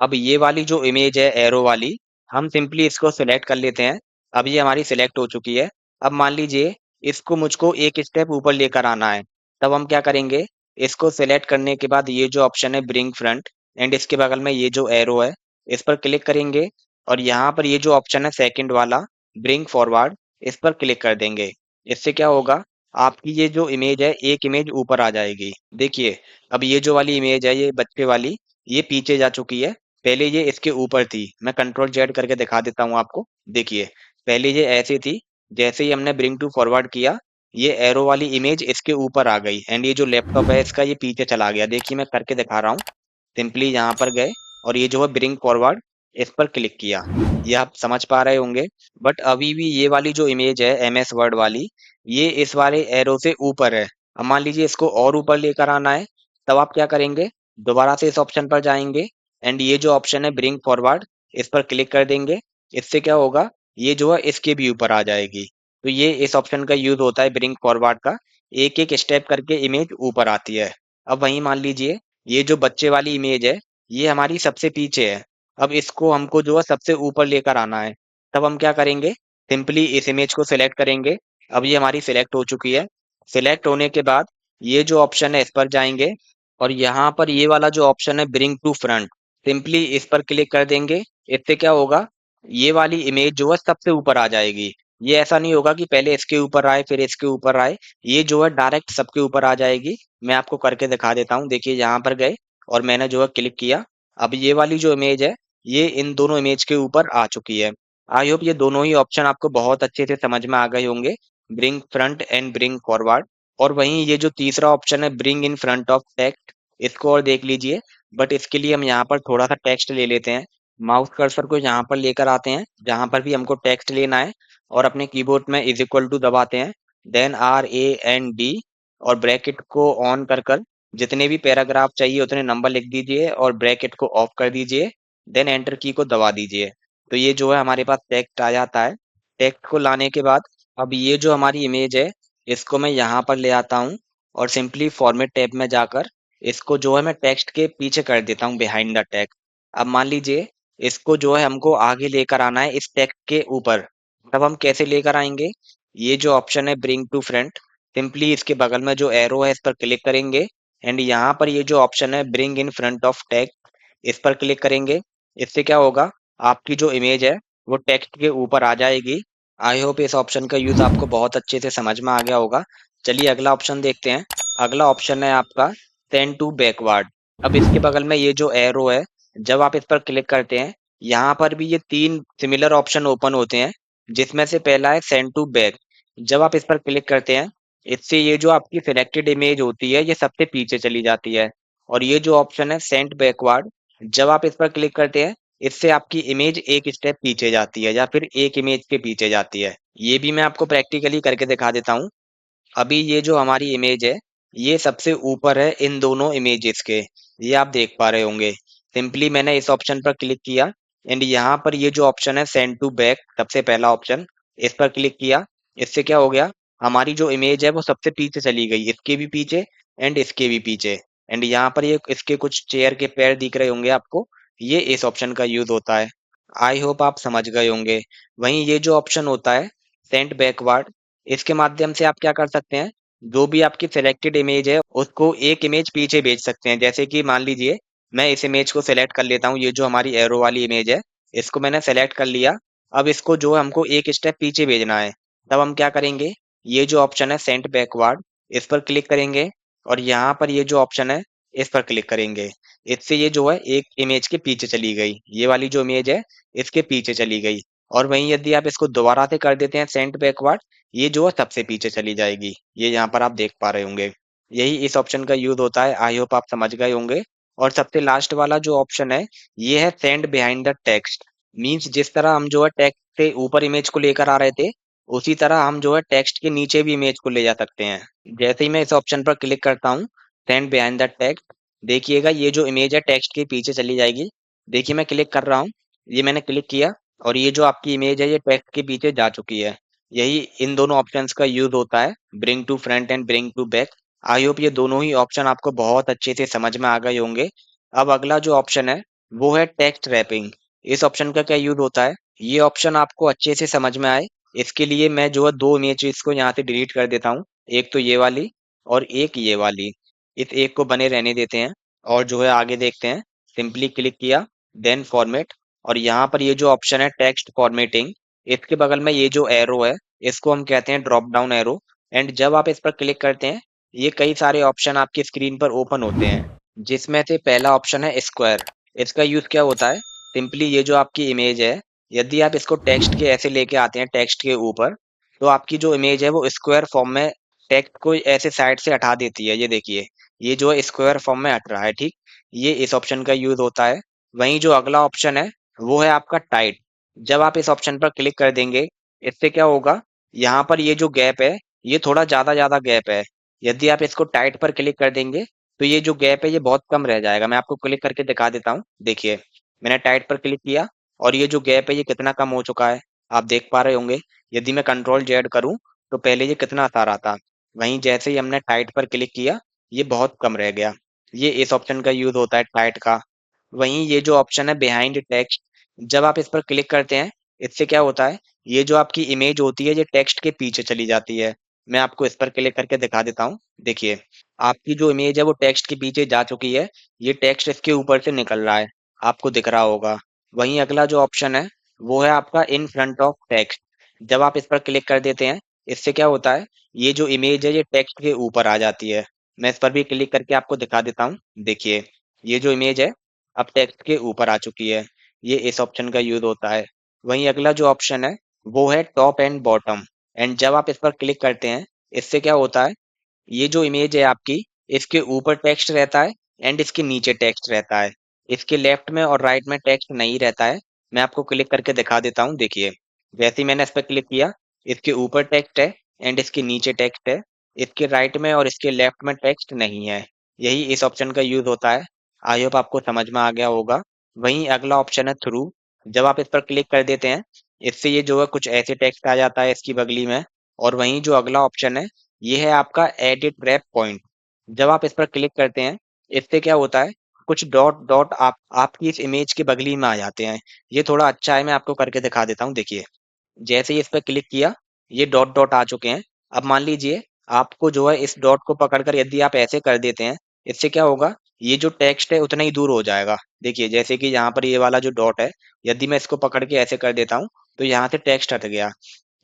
अब ये वाली जो इमेज है एरो वाली, हम सिंपली इसको सिलेक्ट कर लेते हैं। अब ये हमारी सिलेक्ट हो चुकी है। अब मान लीजिए इसको मुझको एक स्टेप ऊपर लेकर आना है। तब हम क्या करेंगे, इसको सिलेक्ट करने के बाद ये जो ऑप्शन है ब्रिंग फ्रंट, एंड इसके बगल में ये जो एरो है, इस पर क्लिक करेंगे, और यहाँ पर ये जो ऑप्शन है सेकंड वाला ब्रिंग फॉरवर्ड, इस पर क्लिक कर देंगे। इससे क्या होगा, आपकी ये जो इमेज है एक इमेज ऊपर आ जाएगी। देखिए, अब ये जो वाली इमेज है ये बच्चे वाली, ये पीछे जा चुकी है। पहले ये इसके ऊपर थी। मैं कंट्रोल जेड करके दिखा देता हूँ आपको। देखिए, पहले ये ऐसे थी, जैसे ही हमने ब्रिंग टू फॉरवर्ड किया, ये एरो वाली इमेज इसके ऊपर आ गई, एंड ये जो लैपटॉप है इसका ये पीछे चला गया। देखिए मैं करके दिखा रहा हूँ। सिंपली यहाँ पर गए, और ये जो है ब्रिंग फॉरवर्ड, इस पर क्लिक किया। ये आप समझ पा रहे होंगे। बट अभी भी ये वाली जो इमेज है एमएस वर्ड वाली, ये इस वाले एरो से ऊपर है। अब मान लीजिए इसको और ऊपर लेकर आना है, तब आप क्या करेंगे, दोबारा से इस ऑप्शन पर जाएंगे, एंड ये जो ऑप्शन है ब्रिंग फॉरवर्ड, इस पर क्लिक कर देंगे। इससे क्या होगा, ये जो है इसके भी ऊपर आ जाएगी। तो ये इस ऑप्शन का यूज होता है ब्रिंग फॉरवर्ड का। एक एक स्टेप करके इमेज ऊपर आती है। अब वहीं मान लीजिए ये जो बच्चे वाली इमेज है, ये हमारी सबसे पीछे है। अब इसको हमको जो है सबसे ऊपर लेकर आना है। तब हम क्या करेंगे, सिंपली इस इमेज को सिलेक्ट करेंगे। अब ये हमारी सिलेक्ट हो चुकी है। सिलेक्ट होने के बाद ये जो ऑप्शन है इस पर जाएंगे, और यहाँ पर ये वाला जो ऑप्शन है ब्रिंग टू फ्रंट, सिंपली इस पर क्लिक कर देंगे। इससे क्या होगा, ये वाली इमेज जो है सबसे ऊपर आ जाएगी। ये ऐसा नहीं होगा कि पहले इसके ऊपर आए फिर इसके ऊपर आए, ये जो है डायरेक्ट सबके ऊपर आ जाएगी। मैं आपको करके दिखा देता हूँ। देखिए यहाँ पर गए, और मैंने जो है क्लिक किया। अब ये वाली जो इमेज है, ये इन दोनों इमेज के ऊपर आ चुकी है। आई होप ये दोनों ही ऑप्शन आपको बहुत अच्छे से समझ में आ गए होंगे, bring front and bring forward. और वहीं ये जो तीसरा ऑप्शन है bring in front of text, इसको और देख लीजिए। बट इसके लिए हम यहाँ पर थोड़ा सा टेक्स्ट ले लेते हैं। माउस कर्सर को यहाँ पर लेकर आते हैं जहाँ पर भी हमको टेक्स्ट लेना है, और अपने कीबोर्ड में इज इक्वल टू दबाते हैं, देन RAND, और ब्रैकेट को ऑन कर कर जितने भी पैराग्राफ चाहिए उतने नंबर लिख दीजिए, और ब्रैकेट को ऑफ कर दीजिए। देन एंटर की को दबा दीजिए। तो ये जो है हमारे पास टेक्स्ट आ जाता है। टेक्स्ट को लाने के बाद अब ये जो हमारी इमेज है, इसको मैं यहाँ पर ले आता हूँ, और सिंपली फॉर्मेट टैब में जाकर इसको जो है मैं टेक्स्ट के पीछे कर देता हूँ, बिहाइंड द टेक्स्ट। अब मान लीजिए इसको जो है हमको आगे लेकर आना है इस टेक्स्ट के ऊपर। तब हम कैसे लेकर आएंगे, ये जो ऑप्शन है ब्रिंग टू फ्रंट, सिंपली इसके बगल में जो एरो है इस पर क्लिक करेंगे, एंड यहाँ पर ये जो ऑप्शन है bring in front of text, इस पर क्लिक करेंगे। इससे क्या होगा, आपकी जो इमेज है वो टेक्स्ट के ऊपर आ जाएगी। आई होप इस ऑप्शन का यूज आपको बहुत अच्छे से समझ में आ गया होगा। चलिए अगला ऑप्शन देखते हैं। अगला ऑप्शन है आपका सेंड टू बैकवर्ड। अब इसके बगल में ये जो एरो है, जब आप इस पर क्लिक करते हैं, यहाँ पर भी ये तीन सिमिलर ऑप्शन ओपन होते हैं, जिसमें से पहला है सेंड टू बैक। जब आप इस पर क्लिक करते हैं, इससे ये जो आपकी सिलेक्टेड इमेज होती है ये सबसे पीछे चली जाती है। और ये जो ऑप्शन है सेंड बैकवर्ड, जब आप इस पर क्लिक करते हैं, इससे आपकी इमेज एक स्टेप पीछे जाती है, या फिर एक इमेज के पीछे जाती है। ये भी मैं आपको प्रैक्टिकली करके दिखा देता हूँ। अभी ये जो हमारी इमेज है, ये सबसे ऊपर है इन दोनों इमेजेस के। ये आप देख पा रहे होंगे। सिंपली मैंने इस ऑप्शन पर क्लिक किया, एंड यहाँ पर ये जो ऑप्शन है सेंड टू बैक, सबसे पहला ऑप्शन, इस पर क्लिक किया। इससे क्या हो गया, हमारी जो इमेज है वो सबसे पीछे चली गई, इसके भी पीछे एंड इसके भी पीछे। एंड यहाँ पर ये इसके कुछ चेयर के पैर दिख रहे होंगे आपको, ये इस ऑप्शन का यूज होता है। आई होप आप समझ गए होंगे। वहीं ये जो ऑप्शन होता है सेंड बैकवर्ड, इसके माध्यम से आप क्या कर सकते हैं, जो भी आपकी सिलेक्टेड इमेज है उसको एक इमेज पीछे भेज सकते हैं। जैसे कि मान लीजिए मैं इस इमेज को सेलेक्ट कर लेता हूँ, ये जो हमारी एरो वाली इमेज है, इसको मैंने सेलेक्ट कर लिया। अब इसको जो है हमको एक स्टेप पीछे भेजना है। तब हम क्या करेंगे, ये जो ऑप्शन है सेंड बैकवर्ड, इस पर क्लिक करेंगे, और यहाँ पर ये जो ऑप्शन है इस पर क्लिक करेंगे। इससे ये जो है एक इमेज के पीछे चली गई, ये वाली जो इमेज है इसके पीछे चली गई। और वहीं यदि आप इसको दोबारा से कर देते हैं सेंड बैकवर्ड, ये जो है सबसे पीछे चली जाएगी। ये यहाँ पर आप देख पा रहे होंगे। यही इस ऑप्शन का यूज होता है। आई होप आप समझ गए होंगे। और सबसे लास्ट वाला जो ऑप्शन है, ये है send behind the text. Means जिस तरह हम जो है टेक्स्ट से ऊपर इमेज को लेकर आ रहे थे, उसी तरह हम जो है टेक्स्ट के नीचे भी इमेज को ले जा सकते हैं। जैसे ही मैं इस ऑप्शन पर क्लिक करता हूँ, सेंड बिहाइंड द टेक्स्ट, देखिएगा ये जो इमेज है टेक्स्ट के पीछे चली जाएगी। देखिए मैं क्लिक कर रहा हूँ, ये मैंने क्लिक किया, और ये जो आपकी इमेज है ये टेक्स्ट के पीछे जा चुकी है। यही इन दोनों ऑप्शंस का यूज होता है, bring to front and bring to back. I hope ये दोनों ही ऑप्शन आपको बहुत अच्छे से समझ में आ गए होंगे। अब अगला जो ऑप्शन है वो है टेक्स्ट रैपिंग। इस ऑप्शन का क्या यूज होता है, ये ऑप्शन आपको अच्छे से समझ में आए इसके लिए मैं जो है दो इमेजेस को यहाँ से डिलीट कर देता हूँ। एक तो ये वाली और एक ये वाली। इस एक को बने रहने देते हैं और जो है आगे देखते हैं। सिंपली क्लिक किया, देन फॉर्मेट, और यहाँ पर ये जो ऑप्शन है टेक्स्ट फॉर्मेटिंग, इसके बगल में ये जो एरो है इसको हम कहते हैं ड्रॉप डाउन एरो। एंड जब आप इस पर क्लिक करते हैं ये कई सारे ऑप्शन आपकी स्क्रीन पर ओपन होते हैं, जिसमें से पहला ऑप्शन है स्क्वायर। इसका यूज क्या होता है, सिंपली ये जो आपकी इमेज है, यदि आप इसको टेक्स्ट के ऐसे लेके आते हैं टेक्स्ट के ऊपर, तो आपकी जो इमेज है वो स्क्वायर फॉर्म में टेक्स्ट को ऐसे साइड से हटा देती है। ये देखिए, ये जो है स्क्वायर फॉर्म में हट रहा है, ठीक। ये इस ऑप्शन का यूज होता है। वहीं जो अगला ऑप्शन है वो है आपका टाइट। जब आप इस ऑप्शन पर क्लिक कर देंगे, इससे क्या होगा, यहाँ पर ये जो गैप है ये थोड़ा ज्यादा गैप है। यदि आप इसको टाइट पर क्लिक कर देंगे तो ये जो गैप है ये बहुत कम रह जाएगा। मैं आपको क्लिक करके दिखा देता हूँ, देखिए मैंने टाइट पर क्लिक किया और ये जो गैप है ये कितना कम हो चुका है, आप देख पा रहे होंगे। यदि मैं कंट्रोल जेड करूँ तो पहले ये कितना आ रहा था, वहीं जैसे ही हमने टाइट पर क्लिक किया ये बहुत कम रह गया। ये इस ऑप्शन का यूज होता है टाइट का। वहीं ये जो ऑप्शन है बिहाइंड टेक्स्ट, जब आप इस पर क्लिक करते हैं इससे क्या होता है, ये जो आपकी इमेज होती है ये टेक्स्ट के पीछे चली जाती है। मैं आपको इस पर क्लिक करके दिखा देता हूँ, देखिए आपकी जो इमेज है वो टेक्स्ट के पीछे जा चुकी है। ये टेक्स्ट इसके ऊपर से निकल रहा है, आपको दिख रहा होगा। वहीं अगला जो ऑप्शन है वो है आपका इन फ्रंट ऑफ टेक्स्ट। जब आप इस पर क्लिक कर देते हैं इससे क्या होता है, ये जो इमेज है ये टेक्स्ट के ऊपर आ जाती है। मैं इस पर भी क्लिक करके आपको दिखा देता हूँ, देखिए ये जो इमेज है अब टेक्स्ट के ऊपर आ चुकी है। ये इस ऑप्शन का यूज होता है। वहीं अगला जो ऑप्शन है वो है टॉप एंड बॉटम। एंड जब आप इस पर क्लिक करते हैं इससे क्या होता है, ये जो इमेज है आपकी, इसके ऊपर टेक्स्ट रहता है एंड इसके नीचे टेक्स्ट रहता है। इसके लेफ्ट में और राइट में टेक्स्ट नहीं रहता है। मैं आपको क्लिक करके दिखा देता हूँ, देखिए जैसे ही मैंने इस पर क्लिक किया इसके ऊपर टेक्स्ट है एंड इसके नीचे टेक्स्ट है। इसके राइट में और इसके लेफ्ट में टेक्स्ट नहीं है। यही इस ऑप्शन का यूज होता है। आई होप आपको समझ में आ गया होगा। वहीं अगला ऑप्शन है थ्रू। जब आप इस पर क्लिक कर देते हैं इससे ये जो है कुछ ऐसे टेक्स्ट आ जाता है इसकी बगली में। और वहीं जो अगला ऑप्शन है ये है आपका एडिट रैप पॉइंट। जब आप इस पर क्लिक करते हैं इससे क्या होता है, कुछ डॉट डॉट आपकी इस इमेज के बगली में आ जाते हैं। ये थोड़ा अच्छा है, मैं आपको करके दिखा देता हूँ, देखिए जैसे ही इस पर क्लिक किया ये डॉट डॉट आ चुके हैं। अब मान लीजिए आपको जो है इस डॉट को पकड़कर यदि आप ऐसे कर देते हैं, इससे क्या होगा, ये जो टेक्स्ट है उतना ही दूर हो जाएगा। देखिए जैसे कि यहाँ पर ये वाला जो डॉट है, यदि मैं इसको पकड़ के ऐसे कर देता हूँ तो यहाँ से टेक्स्ट हट गया।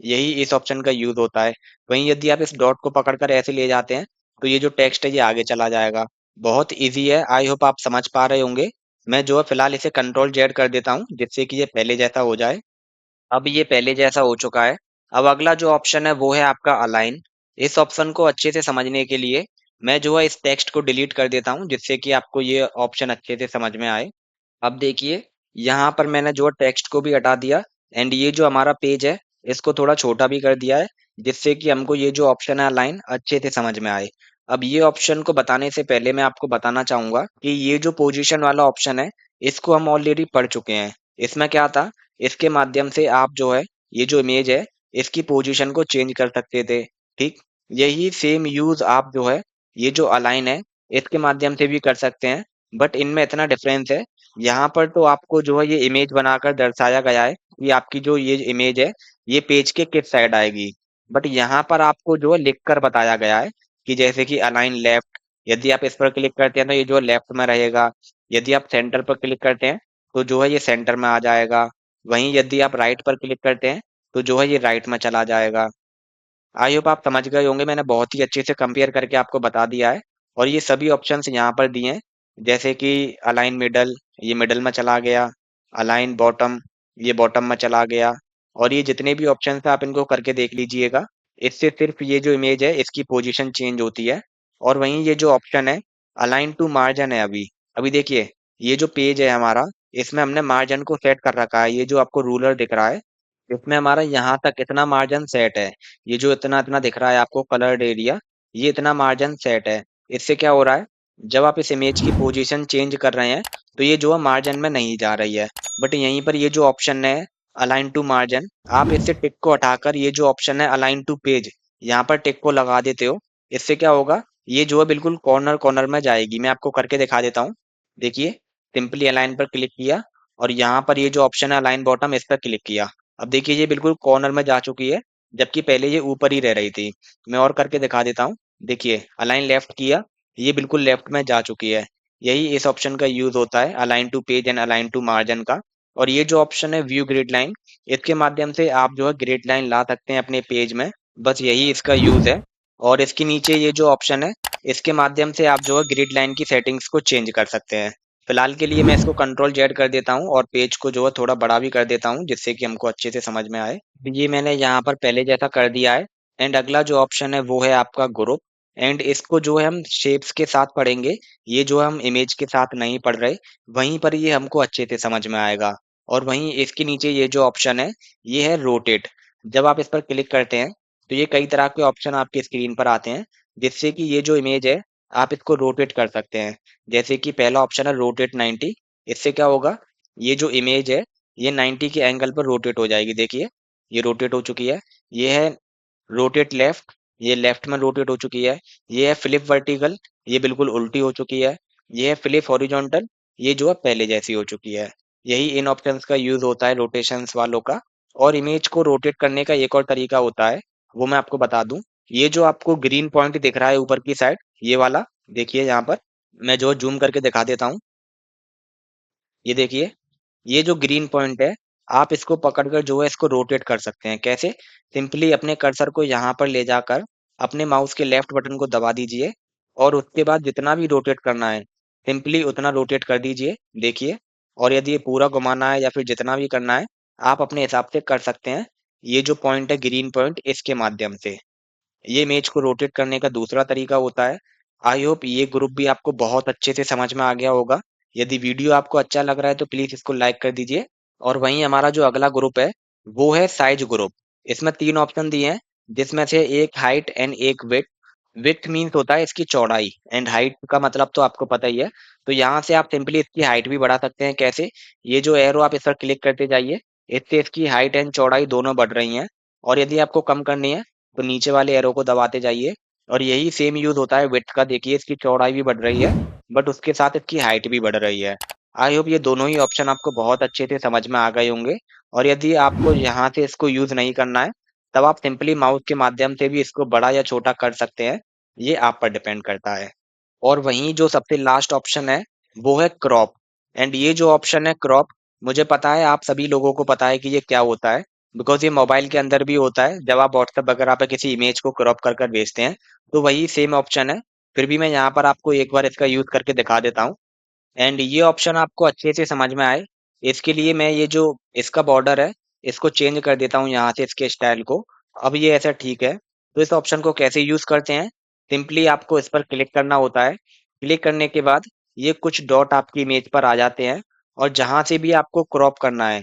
यही इस ऑप्शन का यूज होता है। वहीं यदि आप इस डॉट को पकड़कर ऐसे ले जाते हैं तो ये जो टेक्स्ट है ये आगे चला जाएगा। बहुत इजी है, आई होप आप समझ पा रहे होंगे। मैं जो है फिलहाल इसे कंट्रोल जेड कर देता हूँ जिससे कि ये पहले जैसा हो जाए। अब ये पहले जैसा हो चुका है। अब अगला जो ऑप्शन है वो है आपका अलाइन। इस ऑप्शन को अच्छे से समझने के लिए मैं जो है इस टेक्स्ट को डिलीट कर देता हूँ जिससे कि आपको ये ऑप्शन अच्छे से समझ में आए। अब देखिए यहाँ पर मैंने जो टेक्स्ट को भी हटा दिया एंड ये जो हमारा पेज है इसको थोड़ा छोटा भी कर दिया है जिससे कि हमको ये जो ऑप्शन है अलाइन अच्छे से समझ में आए। अब ये ऑप्शन को बताने से पहले मैं आपको बताना चाहूंगा कि ये जो पोजीशन वाला ऑप्शन है इसको हम ऑलरेडी पढ़ चुके हैं। इसमें क्या था, इसके माध्यम से आप जो है ये जो इमेज है इसकी पोजीशन को चेंज कर सकते थे, ठीक। यही सेम यूज आप जो है ये जो अलाइन है इसके माध्यम से भी कर सकते हैं। बट इनमें इतना डिफरेंस है, यहाँ पर तो आपको जो है ये इमेज बनाकर दर्शाया गया है कि आपकी जो ये इमेज है ये पेज के किस साइड आएगी। बट यहाँ पर आपको जो है लिख कर बताया गया है कि जैसे कि अलाइन लेफ्ट, यदि आप इस पर क्लिक करते हैं तो ये जो लेफ्ट में रहेगा। यदि आप सेंटर पर क्लिक करते हैं तो जो है ये सेंटर में आ जाएगा। वहीं यदि आप राइट पर क्लिक करते हैं तो जो है ये राइट में चला जाएगा। आई होप आप समझ गए होंगे, मैंने बहुत ही अच्छे से कंपेयर करके आपको बता दिया है। और ये सभी ऑप्शंस यहाँ पर दिए हैं, जैसे कि अलाइन मिडल, ये मिडल में चला गया। अलाइन बॉटम, ये बॉटम में चला गया। और ये जितने भी ऑप्शंस हैं आप इनको करके देख लीजिएगा। इससे सिर्फ ये जो इमेज है इसकी पोजीशन चेंज होती है। और वहीं ये जो ऑप्शन है अलाइन टू मार्जिन है, अभी अभी देखिए ये जो पेज है हमारा इसमें हमने मार्जिन को सेट कर रखा है। ये जो आपको रूलर दिख रहा है इसमें हमारा यहाँ तक इतना मार्जिन सेट है। ये जो इतना इतना दिख रहा है आपको कलर्ड एरिया, ये इतना मार्जिन सेट है। इससे क्या हो रहा है, जब आप इस इमेज की पोजीशन चेंज कर रहे हैं तो ये जो है मार्जिन में नहीं जा रही है। बट यहीं पर ये जो ऑप्शन है अलाइन टू मार्जिन, आप इससे टिक को हटाकर ये जो ऑप्शन है अलाइन टू पेज, यहाँ पर टिक को लगा देते हो। इससे क्या होगा, ये जो है बिल्कुल कॉर्नर कॉर्नर में जाएगी। मैं आपको करके दिखा देता हूँ। देखिए, सिंपली अलाइन पर क्लिक किया और यहाँ पर ये जो ऑप्शन है अलाइन बॉटम, इस पर क्लिक किया। अब देखिए ये बिल्कुल कॉर्नर में जा चुकी है, जबकि पहले ये ऊपर ही रह रही थी। मैं और करके दिखा देता हूँ। देखिए, अलाइन लेफ्ट किया, ये बिल्कुल लेफ्ट में जा चुकी है। यही इस ऑप्शन का यूज होता है, align to page and align to margin का। और ये जो ऑप्शन है व्यू ग्रिड लाइन, इसके माध्यम से आप जो है ग्रिड लाइन ला सकते हैं अपने पेज में। बस यही इसका यूज है। और इसके नीचे ये जो ऑप्शन है, इसके माध्यम से आप जो है ग्रिड लाइन की सेटिंग्स को चेंज कर सकते हैं। फिलहाल के लिए मैं इसको कंट्रोल जेड कर देता हूँ और पेज को जो है थोड़ा बड़ा भी कर देता हूँ, जिससे कि हमको अच्छे से समझ में आए। ये मैंने यहाँ पर पहले जैसा कर दिया है। एंड अगला जो ऑप्शन है वो है आपका ग्रुप। एंड इसको जो है हम शेप्स के साथ पढ़ेंगे, ये जो हम इमेज के साथ नहीं पढ़ रहे, वहीं पर ये हमको अच्छे से समझ में आएगा। और वहीं इसके नीचे ये जो ऑप्शन है, ये है रोटेट। जब आप इस पर क्लिक करते हैं तो ये कई तरह के ऑप्शन आपकी स्क्रीन पर आते हैं, जिससे कि ये जो इमेज है आप इसको रोटेट कर सकते हैं। जैसे कि पहला ऑप्शन है रोटेट 90। इससे क्या होगा, ये जो इमेज है ये 90 के एंगल पर रोटेट हो जाएगी। देखिए, ये रोटेट हो चुकी है। ये है रोटेट लेफ्ट, ये लेफ्ट में रोटेट हो चुकी है। ये है फ्लिप वर्टिकल, ये बिल्कुल उल्टी हो चुकी है। ये है फ्लिप हॉरिजॉन्टल, ये जो है पहले जैसी हो चुकी है। यही इन ऑप्शंस का यूज होता है रोटेशंस वालों का। और इमेज को रोटेट करने का एक और तरीका होता है, वो मैं आपको बता दूं। ये जो आपको ग्रीन पॉइंट दिख रहा है ऊपर की साइड, ये वाला, देखिए यहाँ पर मैं जो जूम करके दिखा देता हूँ। ये देखिए, ये जो ग्रीन पॉइंट है, आप इसको पकड़कर जो है इसको रोटेट कर सकते हैं। कैसे? सिंपली अपने कर्सर को यहाँ पर ले जाकर अपने माउस के लेफ्ट बटन को दबा दीजिए और उसके बाद जितना भी रोटेट करना है, सिंपली उतना रोटेट कर दीजिए। देखिए, और यदि ये पूरा घुमाना है या फिर जितना भी करना है, आप अपने हिसाब से कर सकते हैं। ये जो पॉइंट है ग्रीन पॉइंट, इसके माध्यम से ये इमेज को रोटेट करने का दूसरा तरीका होता है। आई होप ये ग्रुप भी आपको बहुत अच्छे से समझ में आ गया होगा। यदि वीडियो आपको अच्छा लग रहा है तो प्लीज इसको लाइक कर दीजिए। और वहीं हमारा जो अगला ग्रुप है वो है साइज ग्रुप। इसमें 3 ऑप्शन दिए हैं, जिसमें से एक हाइट एंड एक विड्थ। विड्थ मीन्स होता है इसकी चौड़ाई, एंड हाइट का मतलब तो आपको पता ही है। तो यहाँ से आप सिंपली इसकी हाइट भी बढ़ा सकते हैं। कैसे? ये जो एरो आप इस पर क्लिक करते जाइए, इससे इसकी हाइट एंड चौड़ाई दोनों बढ़ रही हैं। और यदि आपको कम करनी है तो नीचे वाले एरो को दबाते जाइए। और यही सेम यूज होता है विड्थ का। देखिए, इसकी चौड़ाई भी बढ़ रही है, बट उसके साथ इसकी हाइट भी बढ़ रही है। आई होप ये दोनों ही ऑप्शन आपको बहुत अच्छे से समझ में आ गए होंगे। और यदि आपको यहाँ से इसको यूज नहीं करना है, तब आप सिंपली माउस के माध्यम से भी इसको बड़ा या छोटा कर सकते हैं। ये आप पर डिपेंड करता है। और वहीं जो सबसे लास्ट ऑप्शन है वो है क्रॉप। एंड ये जो ऑप्शन है क्रॉप, मुझे पता है आप सभी लोगों को पता है कि ये क्या होता है, बिकॉज ये मोबाइल के अंदर भी होता है। जब आप व्हाट्सएप वगैरह पे किसी इमेज को क्रॉप कर कर भेजते हैं, तो वही सेम ऑप्शन है। फिर भी मैं यहाँ पर आपको एक बार इसका यूज करके दिखा देता हूँ। एंड ये ऑप्शन आपको अच्छे से समझ में आए, इसके लिए मैं ये जो इसका बॉर्डर है, इसको चेंज कर देता हूँ यहाँ से, इसके स्टाइल को। अब ये ऐसा ठीक है। तो इस ऑप्शन को कैसे यूज करते हैं, सिंपली आपको इस पर क्लिक करना होता है। क्लिक करने के बाद ये कुछ डॉट आपकी इमेज पर आ जाते हैं, और जहां से भी आपको क्रॉप करना है,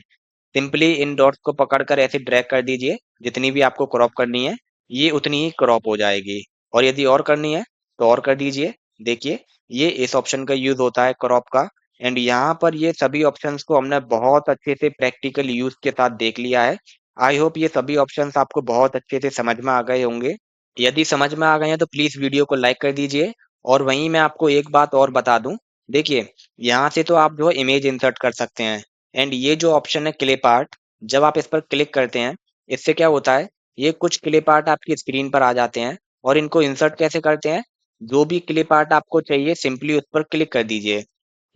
सिंपली इन डॉट्स को पकड़कर ऐसे ड्रैग कर दीजिए। जितनी भी आपको क्रॉप करनी है, ये उतनी ही क्रॉप हो जाएगी। और यदि और करनी है तो और कर दीजिए। देखिए, ये इस ऑप्शन का यूज होता है क्रॉप का। एंड यहाँ पर ये सभी ऑप्शंस को हमने बहुत अच्छे से प्रैक्टिकल यूज के साथ देख लिया है। आई होप ये सभी ऑप्शंस आपको बहुत अच्छे से समझ में आ गए होंगे। यदि समझ में आ गए हैं तो प्लीज वीडियो को लाइक कर दीजिए। और वहीं मैं आपको एक बात और बता दूं। देखिए, यहाँ से तो आप जो है इमेज इंसर्ट कर सकते हैं। एंड ये जो ऑप्शन है क्लिप आर्ट, जब आप इस पर क्लिक करते हैं, इससे क्या होता है, ये कुछ क्लिप आर्ट आपकी स्क्रीन पर आ जाते हैं। और इनको इंसर्ट कैसे करते हैं, जो भी क्लिप आर्ट आपको चाहिए सिंपली उस पर क्लिक कर दीजिए।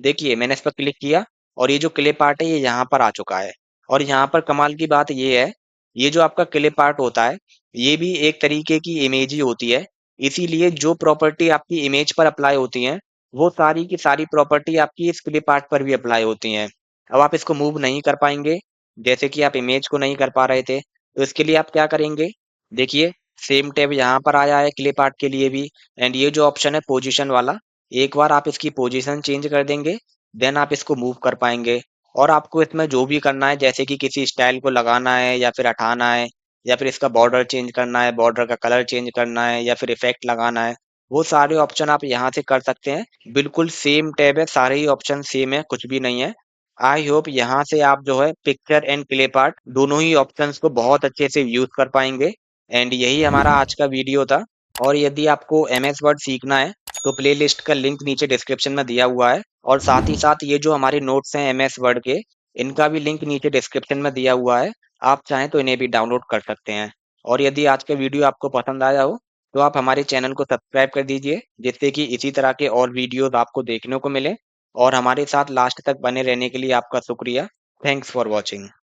देखिए, मैंने इस पर क्लिक किया और ये जो क्लिप आर्ट है ये यहाँ पर आ चुका है। और यहाँ पर कमाल की बात ये है, ये जो आपका क्लिप आर्ट होता है, ये भी एक तरीके की इमेज ही होती है। इसीलिए जो प्रॉपर्टी आपकी इमेज पर अप्लाई होती हैं, वो सारी की सारी प्रॉपर्टी आपकी इस क्लिप आर्ट पर भी अप्लाई होती हैं। अब आप इसको मूव नहीं कर पाएंगे, जैसे कि आप इमेज को नहीं कर पा रहे थे, तो इसके लिए आप क्या करेंगे। देखिए, सेम टैब यहाँ पर आया है क्लिप आर्ट के लिए भी। एंड ये जो ऑप्शन है पोजीशन वाला, एक बार आप इसकी पोजीशन चेंज कर देंगे, देन आप इसको मूव कर पाएंगे। और आपको इसमें जो भी करना है, जैसे कि किसी स्टाइल को लगाना है या फिर हटाना है, या फिर इसका बॉर्डर चेंज करना है, बॉर्डर का कलर चेंज करना है, या फिर इफेक्ट लगाना है, वो सारे ऑप्शन आप यहाँ से कर सकते हैं। बिल्कुल सेम टैब है, सारे ही ऑप्शन सेम है, कुछ भी नहीं है। आई होप यहाँ से आप जो है पिक्चर एंड क्लिप आर्ट दोनों ही ऑप्शंस को बहुत अच्छे से यूज कर पाएंगे। एंड यही हमारा आज का वीडियो था। और यदि आपको एमएस वर्ड सीखना है तो प्लेलिस्ट का लिंक नीचे डिस्क्रिप्शन में दिया हुआ है, और साथ ही साथ ये जो हमारे नोट्स हैं एमएस वर्ड के, इनका भी लिंक नीचे डिस्क्रिप्शन में दिया हुआ है। आप चाहें तो इन्हें भी डाउनलोड कर सकते हैं। और यदि आज का वीडियो आपको पसंद आया हो तो आप हमारे चैनल को सब्सक्राइब कर दीजिए, जिससे कि इसी तरह के और वीडियोस आपको देखने को मिले। और हमारे साथ लास्ट तक बने रहने के लिए आपका शुक्रिया। Thanks for watching.